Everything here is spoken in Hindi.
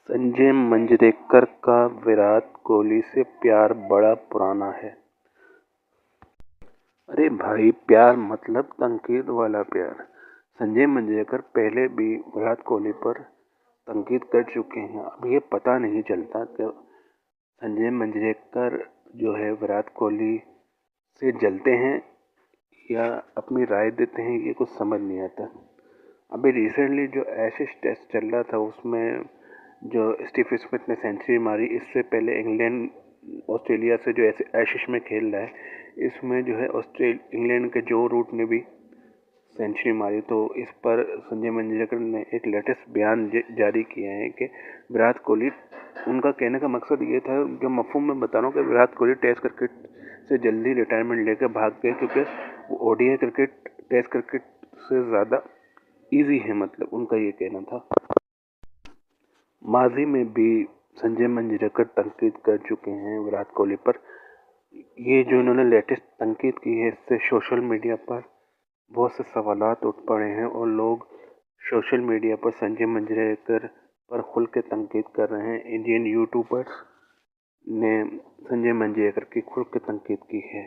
संजय मंजरेकर का विराट कोहली से प्यार बड़ा पुराना है। अरे भाई, प्यार मतलब तनकीद वाला प्यार। संजय मंजरेकर पहले भी विराट कोहली पर तनकीद कर चुके हैं। अब ये पता नहीं चलता कि संजय मंजरेकर जो है विराट कोहली से जलते हैं या अपनी राय देते हैं, ये कुछ समझ नहीं आता। अभी रिसेंटली जो एशेज टेस्ट चल रहा था उसमें जो स्टीव स्मिथ ने सेंचुरी मारी, इससे पहले इंग्लैंड ऑस्ट्रेलिया से जो एशेज में खेल रहा है, इसमें जो है इंग्लैंड के जो रूट ने भी सेंचुरी मारी। तो इस पर संजय मंजरेकर ने एक लेटेस्ट बयान जारी किया है कि विराट कोहली, उनका कहने का मकसद ये था, जो मफहूम में बता रहा हूँ, कि विराट कोहली टेस्ट क्रिकेट से जल्दी रिटायरमेंट लेकर भाग गए क्योंकि वो ओडीआई क्रिकेट टेस्ट क्रिकेट से ज़्यादा ईजी है, मतलब उनका ये कहना था। माजी में भी संजय मंजरेकर तनकीद कर चुके हैं विराट कोहली पर। ये जो इन्होंने लेटेस्ट तनकीद की है, इससे सोशल मीडिया पर बहुत से सवालात उठ पड़े हैं और लोग सोशल मीडिया पर संजय मंजरेकर पर खुल के तनकीद कर रहे हैं। इंडियन यूट्यूबर्स ने संजय मंजरेकर की खुल के तनकीद की है।